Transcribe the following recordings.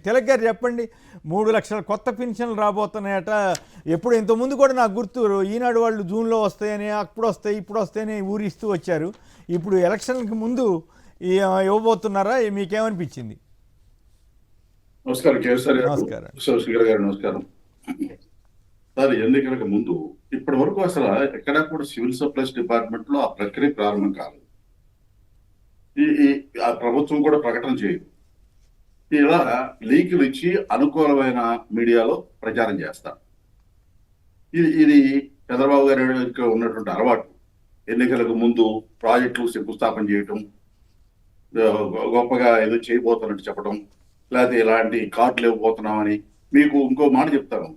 తిలక్ గారు చెప్పండి, 3 లక్షల కొత్త పెన్షన్లు రాబోతున్నాయట. ఎప్పుడు ఇంతకుముందు కూడా నాకు గుర్తు, ఈనాడు వాళ్ళు జూన్లో వస్తాయని, అప్పుడు వస్తాయి ఇప్పుడు వస్తాయని ఊరిస్తూ వచ్చారు. ఇప్పుడు ఎలక్షన్కి ముందు ఇవ్వబోతున్నారా? మీకేమనిపించింది? నమస్కారం కేసీఆర్ గారు, నమస్కారం. శివశంకర్ గారు నమస్కారం సార్. ఎన్నికలకు ముందు ఇప్పటి వరకు అసలు ఎక్కడా కూడా సివిల్ సప్లైస్ డిపార్ట్మెంట్ లో ఆ ప్రక్రియ ప్రారంభం కాలేదు. ఆ ప్రభుత్వం కూడా ప్రకటన చేయదు. ఇలా లీకులు ఇచ్చి అనుకూలమైన మీడియాలో ప్రచారం చేస్తారు. ఇది చంద్రబాబు గారి ఉన్నటువంటి అలవాటు. ఎన్నికలకు ముందు ప్రాజెక్టులు శంకుస్థాపన చేయటం, గొప్పగా ఏదో చేయబోతున్నట్టు చెప్పడం, లేకపోతే ఇలాంటి కార్డులు ఇవ్వబోతున్నామని. మీకు ఇంకో మాట చెప్తాను,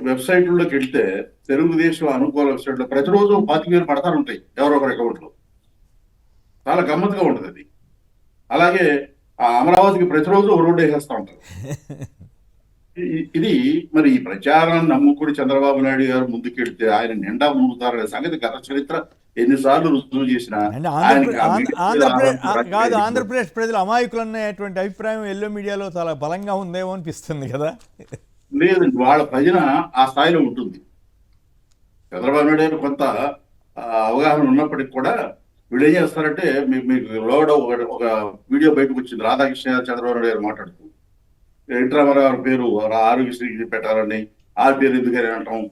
వెబ్సైట్లోకి వెళ్తే తెలుగుదేశం అనుకూల వెబ్సైట్లో ప్రతిరోజు 25,000 పడతారు ఉంటాయి ఎవరో ఒకరి అకౌంట్లో. చాలా గమ్మత్తుగా ఉంటుంది అది. అలాగే ఆ అమరావతికి ప్రతిరోజు రోడ్డు వేసేస్తూ ఉంటారు. ఇది మరి ఈ ప్రచారాన్ని నమ్ముకుని చంద్రబాబు నాయుడు గారు ముందుకెళ్తే ఆయన నిండా ముందుతారనే సంగతి గత చరిత్ర ఎన్నిసార్లు రుజువు చేసినా ఆంధ్రప్రదేశ్ ప్రజలు అమాయకులు అనేటువంటి అభిప్రాయం ఎల్లో మీడియాలో చాలా బలంగా ఉందేమో అనిపిస్తుంది కదా. లేదు, వాళ్ళ భజన ఆ స్థాయిలో ఉంటుంది. చంద్రబాబు నాయుడు గారు కొంత అవగాహన ఉన్నప్పటికీ కూడా వీళ్ళు ఏం చేస్తారంటే, మీకు లోడ ఒక వీడియో బయటకు వచ్చింది. రాధాకృష్ణ చంద్రబాబు నాయుడు గారు మాట్లాడుతూ ఎన్టీ రామారావు పేరు ఆరోగ్యశ్రీ పెట్టాలని, ఆ పేరు ఎందుకని అంటాం,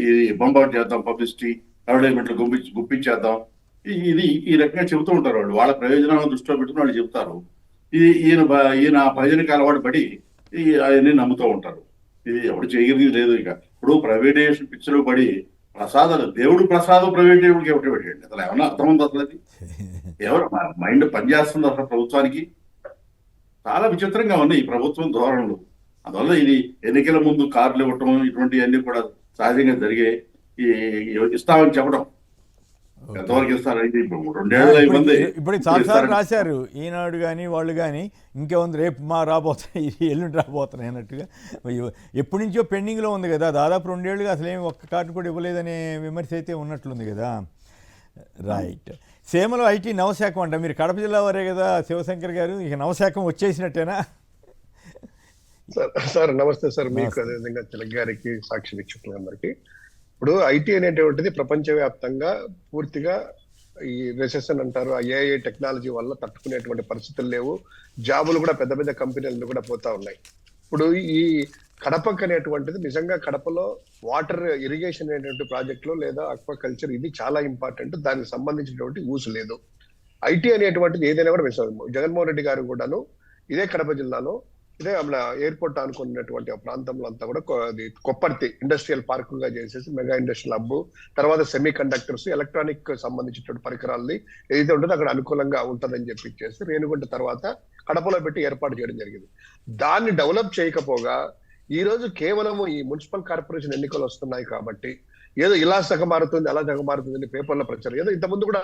ఇది బొంబాట్ చేద్దాం, పబ్లిసిటీ అడ్వర్టైజ్మెంట్లు గుప్పించేద్దాం, ఈ రకంగా చెబుతూ ఉంటారు వాళ్ళు. వాళ్ళ ప్రయోజనాలను దృష్టిలో పెట్టుకుని వాళ్ళు చెప్తారు. ఈయన భజనకి అలవాటు పడి అవన్నీ నమ్ముతూ ఉంటారు. ఇది ఎవరు చేయగలిగింది లేదు. ఇక ఇప్పుడు ప్రైవేటైజేషన్ పిక్చర్ పడి ప్రసాదాలు, దేవుడు ప్రసాదం ప్రైవేట్ దేవుడికి ఎవరు పెట్టండి, అసలు ఏమన్నా అర్థం ఉంది? అసలు అది ఎవరు మైండ్ పనిచేస్తుంది అసలు ప్రభుత్వానికి? చాలా విచిత్రంగా ఉన్నాయి ఈ ప్రభుత్వం ధోరణులు. అందువల్ల ఇది ఎన్నికల ముందు కార్లు ఇవ్వటం ఇటువంటివన్నీ కూడా సహజంగా జరిగే. ఇస్తామని చెప్పడం ఎంతవరకు ఇస్తారు? అయితే ఇప్పుడు 2 ఏళ్ళ మంది ఇప్పుడు చాలాసార్లు రాశారు ఈనాడు కానీ వాళ్ళు కానీ, ఇంకేముంది రేపు రాబోతున్నాయి, ఎల్లుండి రాబోతున్నాయి అన్నట్టుగా. ఎప్పటి నుంచో పెండింగ్లో ఉంది కదా, దాదాపు 2 ఏళ్ళుగా అసలు ఏమి ఒక్క కార్డు కూడా ఇవ్వలేదనే విమర్శ అయితే ఉన్నట్లుంది కదా. రైట్. సీమలో ఐటీ నవశాఖం అంట. మీరు కడప జిల్లా వారే కదా శివశంకర్ గారు, ఇక నవశాఖం వచ్చేసినట్టేనా? సార్ నమస్తే సార్, మీకు అదేవిధంగా తిలక్ గారికి, సాక్షి వీక్షకులందరికీ. ఇప్పుడు ఐటీ అనేటువంటిది ప్రపంచవ్యాప్తంగా పూర్తిగా ఈ రెసెషన్ అంటారు, ఏఐ టెక్నాలజీ వల్ల తట్టుకునేటువంటి పరిస్థితులు లేవు. జాబులు కూడా పెద్ద పెద్ద కంపెనీలు కూడా పోతా ఉన్నాయి. ఇప్పుడు ఈ కడపకు అనేటువంటిది నిజంగా కడపలో వాటర్ ఇరిగేషన్ అనేటువంటి ప్రాజెక్టులు లేదా అక్వాకల్చర్ ఇది చాలా ఇంపార్టెంట్. దానికి సంబంధించినటువంటి ఊసు లేదు. ఐటీ అనేటువంటిది ఏదైనా కూడా జగన్మోహన్ రెడ్డి గారు కూడాను ఇదే కడప జిల్లాలో ఇదే మన ఎయిర్పోర్ట్ అనుకున్నటువంటి ప్రాంతంలో అంతా కూడా కొప్పర్తి ఇండస్ట్రియల్ పార్క్ గా చేసేసి మెగా ఇండస్ట్రియల్ హబ్, తర్వాత సెమీ కండక్టర్స్, ఎలక్ట్రానిక్ సంబంధించినటువంటి పరికరాలని ఏదైతే ఉంటుందో అక్కడ అనుకూలంగా ఉంటుందని చెప్పి ఇచ్చేసి రేణుగుంట తర్వాత కడపలో పెట్టి ఏర్పాటు చేయడం జరిగింది. దాన్ని డెవలప్ చేయకపోగా ఈ రోజు కేవలం ఈ మున్సిపల్ కార్పొరేషన్ ఎన్నికలు వస్తున్నాయి కాబట్టి ఏదో ఇలా సగమారుతుంది అలా సగమారుతుంది పేపర్ల ప్రచారం. ఏదో ఇంతకుముందు కూడా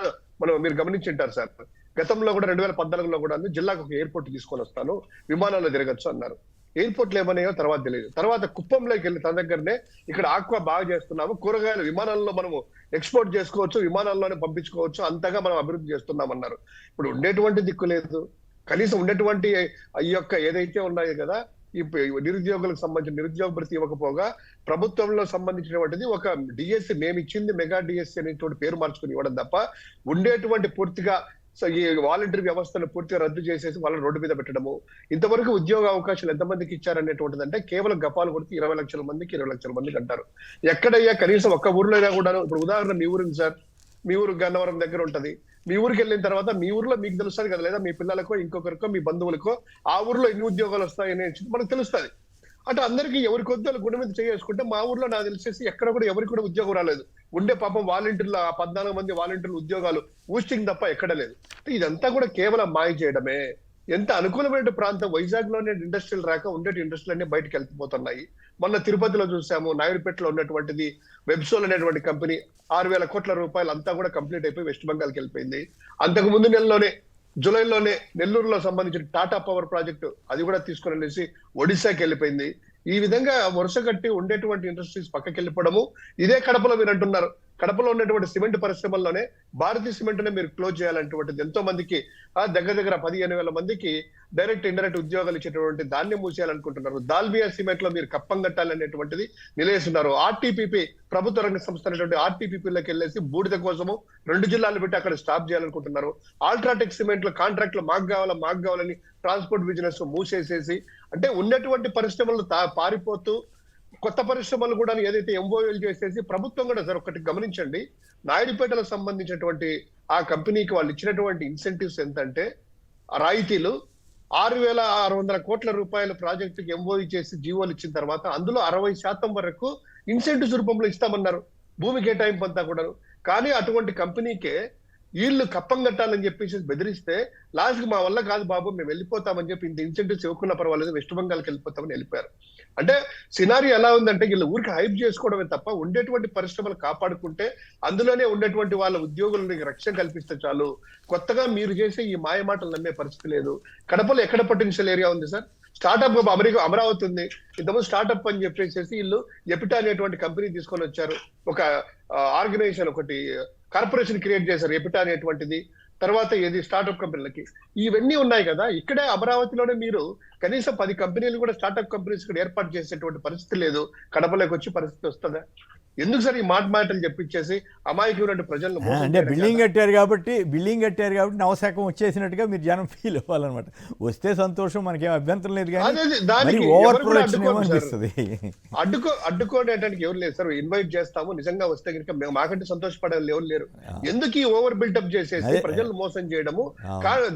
మీరు గమనించింటారు సార్, గతంలో కూడా 2014లో కూడా జిల్లాకు ఒక ఎయిర్పోర్ట్ తీసుకొని వస్తాను, విమానాల్లో తిరగచ్చు అన్నారు. ఎయిర్పోర్ట్లు ఏమన్నాయో తర్వాత తెలియదు. తర్వాత కుప్పంలోకి వెళ్ళి తన దగ్గరనే ఇక్కడ ఆక్వా బాగా చేస్తున్నాము, కూరగాయలు విమానాల్లో మనము ఎక్స్పోర్ట్ చేసుకోవచ్చు, విమానాల్లోనే పంపించుకోవచ్చు, అంతగా మనం అభివృద్ధి చేస్తున్నామన్నారు. ఇప్పుడు ఉండేటువంటి దిక్కు లేదు. కనీసం ఉండేటువంటి ఈ యొక్క ఏదైతే ఉన్నాయో కదా, ఈ నిరుద్యోగులకు సంబంధించిన నిరుద్యోగ భృతి ఇవ్వకపోగా ప్రభుత్వంలో సంబంధించినటువంటిది ఒక డిఎస్సి మేము ఇచ్చింది మెగా డిఎస్సి అనేటువంటి పేరు మార్చుకుని ఇవ్వడం తప్ప ఉండేటువంటి పూర్తిగా ఈ వాలంటరీ వ్యవస్థను పూర్తిగా రద్దు చేసేసి వాళ్ళని రోడ్డు మీద పెట్టడము. ఇంతవరకు ఉద్యోగ అవకాశాలు ఎంతమందికి ఇచ్చారనేటువంటిది అంటే కేవలం గపాలు కొడితే 20 లక్షల మందికి 20 లక్షల మందికి అంటారు. ఎక్కడయ్యా కనీసం ఒక్క ఊర్లో అయినా కూడా, ఇప్పుడు ఉదాహరణ మీ ఊరు సార్, మీ ఊరు గన్నవరం దగ్గర ఉంటది. మీ ఊరికి వెళ్ళిన తర్వాత మీ ఊర్లో మీకు తెలుస్తుంది కదా, లేదా మీ పిల్లలకో ఇంకొకరికో మీ బంధువులకో ఆ ఊర్లో ఎన్ని ఉద్యోగాలు వస్తాయని మనకు తెలుస్తుంది. అంటే అందరికీ ఎవరి కొద్దిగా గుండె మీద చేసుకుంటే మా ఊర్లో నాకు తెలిసేసి ఎక్కడ కూడా ఎవరికి కూడా ఉద్యోగం రాలేదు. ఉండే పాపం వాలంటీర్లు 14 మంది వాలంటీర్లు ఉద్యోగాలు ఊస్టింగ్ తప్ప ఎక్కడ లేదు. ఇదంతా కూడా కేవలం మాయ చేయడమే. ఎంత అనుకూలమైన ప్రాంతం వైజాగ్ లోనే ఇండస్ట్రియల్ రాక ఉండే ఇండస్ట్రీలు అన్ని బయటకు వెళ్ళిపోతున్నాయి. మొన్న తిరుపతిలో చూసాము, నాయుడుపేటలో ఉన్నటువంటిది వెబ్సోల్ అనేటువంటి కంపెనీ 6,000 కోట్ల రూపాయలు అంతా కూడా కంప్లీట్ అయిపోయి వెస్ట్ బెంగాల్కి వెళ్ళిపోయింది. అంతకు ముందు నెలలోనే జూలైలోనే నెల్లూరులో సంబంధించిన టాటా పవర్ ప్రాజెక్టు అది కూడా తీసుకుని వెళ్ళేసి ఒడిశాకి వెళ్ళిపోయింది. ఈ విధంగా వరుస కట్టి ఉండేటువంటి ఇండస్ట్రీస్ పక్కకి వెళ్ళిపోవడము. ఇదే కడపలో మీరు అంటున్నారు కడపలో ఉన్నటువంటి సిమెంట్ పరిశ్రమల్లోనే భారతీయ సిమెంట్ నే మీరు క్లోజ్ చేయాలనేటువంటిది ఎంతో మందికి దగ్గర దగ్గర 15,000 మందికి డైరెక్ట్ ఇండైరెక్ట్ ఉద్యోగాలు ఇచ్చేటువంటి దాన్ని మూసేయాలనుకుంటున్నారు. దాల్మియా సిమెంట్ లో మీరు కప్పం కట్టాలనేటువంటిది నిలేస్తున్నారు. ఆర్టీపీపీ ప్రభుత్వ రంగ సంస్థ అనేటువంటి ఆర్టీపీపీలోకి వెళ్ళేసి బూడిద కోసము 2 జిల్లాలు పెట్టి అక్కడ స్టాప్ చేయాలనుకుంటున్నారు. అల్ట్రాటెక్ సిమెంట్ లో కాంట్రాక్ట్లు మాకు కావాలని ట్రాన్స్పోర్ట్ బిజినెస్ మూసేసేసి అంటే ఉన్నటువంటి పరిశ్రమలు పారిపోతూ కొత్త పరిశ్రమలు కూడా ఏదైతే ఎంఓఎల్ చేసేసి ప్రభుత్వం కూడా సార్ ఒకటి గమనించండి, నాయుడుపేటలకు సంబంధించినటువంటి ఆ కంపెనీకి వాళ్ళు ఇచ్చినటువంటి ఇన్సెంటివ్స్ ఎంతంటే రాయితీలు 6,600 కోట్ల రూపాయల ప్రాజెక్టుకి ఎంఓఈ చేసి జీవోలు ఇచ్చిన తర్వాత అందులో 60% వరకు ఇన్సెంటివ్స్ రూపంలో ఇస్తామన్నారు భూమి కేటాయింపు అంతా కూడా. కానీ అటువంటి కంపెనీకే వీళ్ళు కప్పం కట్టాలని చెప్పేసి బెదిరిస్తే లాస్ట్ కి మా వల్ల కాదు బాబు మేము వెళ్ళిపోతామని చెప్పి ఇంత ఇన్సెంటివ్స్ ఇవ్వకున్నా పర్వాలేదు వెస్ట్ బెంగాల్కి వెళ్ళిపోతామని వెళ్ళిపోయారు. అంటే సినారీ ఎలా ఉందంటే వీళ్ళు ఊరికి హైప్ చేసుకోవడమే తప్ప ఉండేటువంటి పరిశ్రమలు కాపాడుకుంటే అందులోనే ఉండేటువంటి వాళ్ళ ఉద్యోగులకు రక్షణ కల్పిస్తే చాలు. కొత్తగా మీరు చేసే ఈ మాయ మాటలు నమ్మే పరిస్థితి లేదు. కడపలో ఎక్కడ పొటెన్షియల్ ఏరియా ఉంది సార్? స్టార్ట్అప్ అమరావతి ఉంది. ఇంతకుముందు స్టార్ట్అప్ అని చెప్పేసి వీళ్ళు ఎపిటా అనేటువంటి కంపెనీ తీసుకొని వచ్చారు. ఒక ఆర్గనైజేషన్ ఒకటి కార్పొరేషన్ క్రియేట్ చేశారు ఎపిటా అనేటువంటిది. తర్వాత ఏది స్టార్ట్అప్ కంపెనీలకి ఇవన్నీ ఉన్నాయి కదా. ఇక్కడే అమరావతిలోనే మీరు కనీసం 10 కంపెనీలు కూడా స్టార్ట్అప్ కంపెనీస్ కూడా ఏర్పాటు చేసేటువంటి పరిస్థితి లేదు. కడపలోకి వచ్చి పరిస్థితి వస్తుందా? ఎందుకు సార్ ఈ మాటలు చెప్పించేసి అమాయకులైన ప్రజలను అంటే బిల్డింగ్ కట్టారు కాబట్టి నవశాఖం వచ్చేసినట్టుగా మీరు జనం ఫీల్ అవ్వాలన్నమాట. వస్తే సంతోషం, మనకేం అభ్యంతరం లేదు, కానీ ఓవర్ ప్రొడక్షన్ ఏమనిపిస్తుంది. అడ్డుకోవడానికి ఎవరు లేదు సార్. ఇన్వైట్ చేస్తాము, నిజంగా వస్తే కనుక మాకంటే సంతోషపడాలి ఎవరు లేరు. ఎందుకు ఈ ఓవర్ బిల్డప్ చేసేసి ప్రజలు మోసం చేయడము?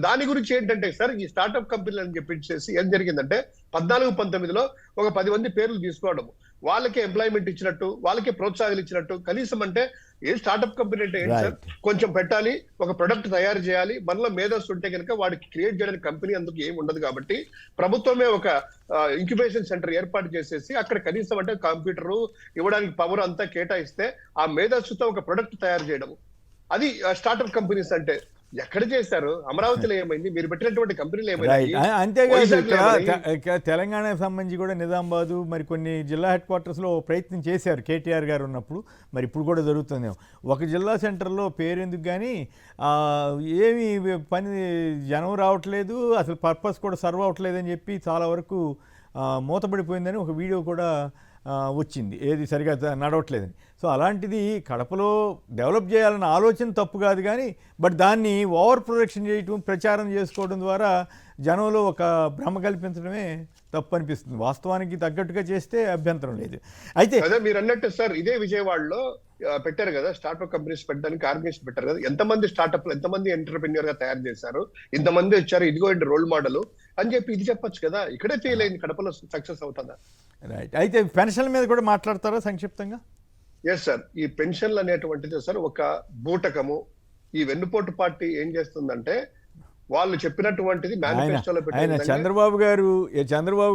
దాని గురించి ఏంటంటే సార్ ఈ స్టార్ట్అప్ కంపెనీలు అని చెప్పేసి ఏం జరిగిందంటే 14-19లో ఒక 10 మంది పేర్లు తీసుకోవడము, వాళ్ళకే ఎంప్లాయ్మెంట్ ఇచ్చినట్టు, వాళ్ళకే ప్రోత్సాహాలు ఇచ్చినట్టు. కనీసం అంటే ఏ స్టార్ట్అప్ కంపెనీ అంటే ఏంటి సార్? కొంచెం పెట్టాలి, ఒక ప్రొడక్ట్ తయారు చేయాలి, మనలో మేధస్సు ఉంటే కనుక వాడికి క్రియేట్ చేయడానికి కంపెనీ అందుకు ఏమి ఉండదు. కాబట్టి ప్రభుత్వమే ఒక ఇంక్యుబేషన్ సెంటర్ ఏర్పాటు చేసేసి అక్కడ కనీసం అంటే కంప్యూటర్ ఇవ్వడానికి పవర్ అంతా కేటాయిస్తే ఆ మేధస్సుతో ఒక ప్రొడక్ట్ తయారు చేయడం, అది స్టార్ట్అప్ కంపెనీస్ అంటే. ఎక్కడ చేశారు? అమరావతిలో ఏమైంది? మీరు పెట్టినటువంటి కంపెనీలు ఏమైంది? అంతేకాదు తెలంగాణకు సంబంధించి కూడా నిజామాబాదు మరి కొన్ని జిల్లా హెడ్ క్వార్టర్స్లో ప్రయత్నం చేశారు కేటీఆర్ గారు ఉన్నప్పుడు. మరి ఇప్పుడు కూడా జరుగుతుందేమో. ఒక జిల్లా సెంటర్లో పేరెందుకు కానీ ఏమి పని జనం రావట్లేదు, అసలు పర్పస్ కూడా సర్వ్ అవ్వట్లేదు అని చెప్పి చాలా వరకు మూతపడిపోయిందని ఒక వీడియో కూడా వచ్చింది, ఏది సరిగా నడవట్లేదని. సో అలాంటిది కడపలో డెవలప్ చేయాలన్న ఆలోచన తప్పు కాదు, కానీ బట్ దాన్ని ఓవర్ ప్రొడక్షన్ చేయటం, ప్రచారం చేసుకోవడం ద్వారా జనంలో ఒక భ్రమ కల్పించడమే తప్పు అనిపిస్తుంది. వాస్తవానికి తగ్గట్టుగా చేస్తే అభ్యంతరం లేదు. అయితే అదే మీరు అన్నట్టు సార్, ఇదే విజయవాడలో పెట్టారు కదా స్టార్ట్అప్ కంపెనీస్ పెట్టడానికి ఆర్గనైజేషన్ పెట్టారు కదా. ఎంతమంది స్టార్ట్అప్, ఎంతమంది ఎంటర్‌ప్రెన్యూర్ గా తయారు చేశారు, ఇంతమంది వచ్చారు, ఇదిగో రోల్ మోడల్ అని చెప్పి ఇది చెప్పొచ్చు కదా. ఇక్కడే ఫెయిల్ అయింది, కడపలో సక్సెస్ అవుతుందా? రైట్. అయితే పెన్షన్ల మీద కూడా మాట్లాడతారా సంక్షిప్తంగా? ఎస్ సార్, ఈ పెన్షన్లు అనేటువంటిది సార్ ఒక బూటకము. ఈ వెన్నుపోటు పార్టీ ఏం చేస్తుందంటే వాళ్ళు చెప్పినటువంటిది మేనిఫెస్టోలో ఆయన చంద్రబాబు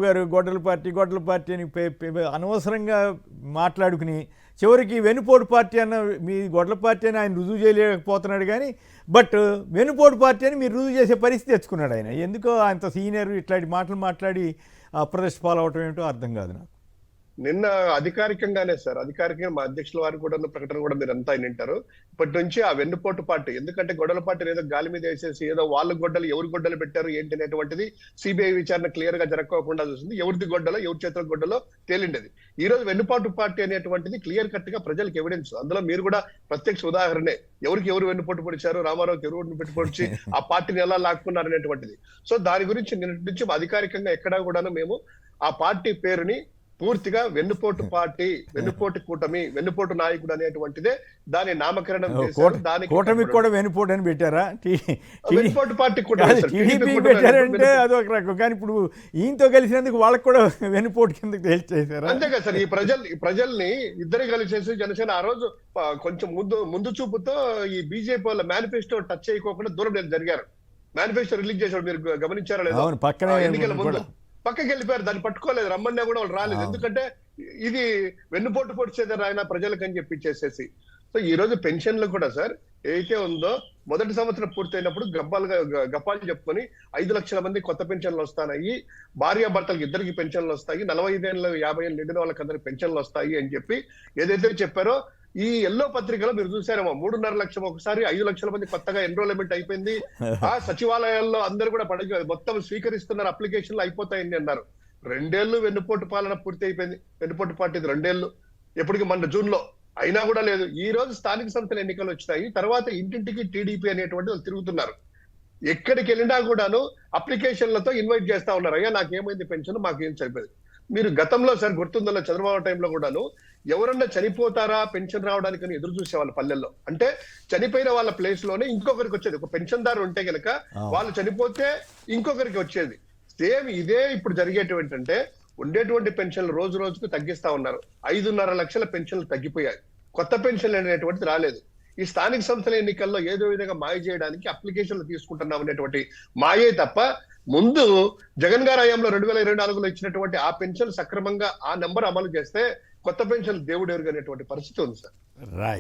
గారు గొడ్డల పార్టీ అని అనవసరంగా మాట్లాడుకుని చివరికి వెన్నుపోటు పార్టీ అన్న మీ గొడ్డల పార్టీ అని ఆయన రుజువు చేయలేకపోతున్నాడు, కానీ బట్ వెన్నుపోటు పార్టీ అని మీరు రుజువు చేసే పరిస్థితి తెచ్చుకున్నాడు ఆయన. ఎందుకో అంత సీనియర్ ఇట్లాంటి మాటలు మాట్లాడి అప్రదర్శ పాలవటం ఏమిటో అర్థం కాదు నాకు. నిన్న అధికారికంగానే సార్, అధికారికంగా మా అధ్యక్షుల వారు కూడా ప్రకటన కూడా మీరు అంతా వింటారు. ఇప్పటి నుంచి ఆ వెన్నుపోటు పార్టీ, ఎందుకంటే గొడవల పార్టీ ఏదో గాలి మీద వేసేసి ఏదో వాళ్ళ గొడ్డలు ఎవరు గొడ్డలు పెట్టారు ఏంటి అనేటువంటిది సిబిఐ విచారణ క్లియర్ గా జరగకోకుండా చూస్తుంది. ఎవరిది గొడ్డలో ఎవరి చేతుల గొడ్డలో తేలిండేది. ఈ రోజు వెన్నుపోటు పార్టీ అనేటువంటిది క్లియర్ కట్ గా ప్రజలకు ఎవిడెన్స్. అందులో మీరు కూడా ప్రత్యక్ష ఉదాహరణే. ఎవరు వెన్నుపోటు పొడిచారు, రామారావుకి ఎవరు పెట్టుకొచ్చి ఆ పార్టీని ఎలా లాక్కున్నారు అనేటువంటిది. సో దాని గురించి నిన్నటి నుంచి అధికారికంగా ఎక్కడా కూడాను మేము ఆ పార్టీ పేరుని పూర్తిగా వెన్నుపోటు పార్టీ, వెన్నుపోటు కూటమి, వెన్నుపోటు నాయకుడు అనేటువంటిదే దాని నామకరణం చేశారు. దానికి కూటమికి కూడా వెన్నుపోటు అని పెట్టారా? వెన్నుపోటు పార్టీ టీడీపీ పెట్టారంటే అదొక రకం, కానీ ఇప్పుడు ఈయనతో కలిసినందుకు వాళ్ళకి కూడా వెన్నుపోటు కిందకి తేల్చేశారు. అంతే కదా సార్. ఈ ప్రజల్ని ఇద్దరు కలిసేసి జనసేన ఆ రోజు కొంచెం ముందు చూపుతో ఈ బీజేపీ వాళ్ళ మేనిఫెస్టో టచ్ చేయకోకుండా దూరం జరిగారు. మేనిఫెస్టో రిలీజ్ చేశారు, మీరు గమనించారా లేదా? ఎన్నికల ముందు పక్కకి వెళ్ళిపోయారు, దాన్ని పట్టుకోలేదు. రమ్మన్నా కూడా వాళ్ళు రాలేదు. ఎందుకంటే ఇది వెన్నుపోటు పొడిచేదారు ఆయన ప్రజలకు అని చెప్పి చేసేసి. సో ఈ రోజు పెన్షన్లు కూడా సార్ ఏదైతే ఉందో మొదటి సంవత్సరం పూర్తయినప్పుడు గప్పాలు చెప్పుకొని 5 లక్షల మంది కొత్త పెన్షన్లు వస్తాయి, భార్యాభర్తలకు ఇద్దరికి పెన్షన్లు వస్తాయి, 45 ఏళ్ళు 50 ఏళ్ళు నిండిన వాళ్ళకి అందరికి పెన్షన్లు వస్తాయి అని చెప్పి ఏదైతే చెప్పారో ఈ ఎల్లో పత్రికలో మీరు చూసారేమో 3.5 లక్షలు ఒకసారి 5 లక్షల మంది కొత్తగా ఎన్రోల్మెంట్ అయిపోయింది. ఆ సచివాలయాల్లో అందరూ కూడా మొత్తం స్వీకరిస్తున్నారు, అప్లికేషన్లు అయిపోతాయని అన్నారు. 2 ఏళ్ళు వెన్నుపోటు పాలన పూర్తి అయిపోయింది. వెన్నుపోటు పాటు ఇది 2 ఏళ్ళు, ఎప్పటికి మన జూన్ లో అయినా కూడా లేదు. ఈ రోజు స్థానిక సంస్థల ఎన్నికలు వచ్చినాయి, తర్వాత ఇంటింటికి టీడీపీ అనేటువంటి వాళ్ళు తిరుగుతున్నారు. ఎక్కడికి వెళ్ళినా కూడాను అప్లికేషన్లతో ఇన్వైట్ చేస్తా ఉన్నారు. అయ్యా నాకేమైంది పెన్షన్, మాకేం సరిపోయింది. మీరు గతంలో సార్ గుర్తుందన్న చంద్రబాబు టైంలో కూడాను ఎవరన్నా చనిపోతారా పెన్షన్ రావడానికి ఎదురు చూసేవాళ్ళు పల్లెల్లో. అంటే చనిపోయిన వాళ్ళ ప్లేస్ లోనే ఇంకొకరికి వచ్చేది. ఒక పెన్షన్ దారు ఉంటే గనక వాళ్ళు చనిపోతే ఇంకొకరికి వచ్చేది. సేమ్ ఇదే ఇప్పుడు జరిగేటువంటి అంటే ఉండేటువంటి పెన్షన్లు రోజు రోజుకు తగ్గిస్తా ఉన్నారు. 5.5 లక్షల పెన్షన్లు తగ్గిపోయాయి, కొత్త పెన్షన్లు అనేటువంటిది రాలేదు. ఈ స్థానిక సంస్థల ఎన్నికల్లో ఏదో విధంగా మాయ చేయడానికి అప్లికేషన్లు తీసుకుంటున్నాం అనేటువంటి మాయే తప్ప ముందు జగన్ గారి హయాంలో 2024లో ఇచ్చినటువంటి ఆ పెన్షన్ సక్రమంగా ఆ నెంబర్ అమలు చేస్తే కొత్త పెన్షన్ దేవుడు ఎరుగనేటువంటి పరిస్థితి ఉంది సార్. రైట్.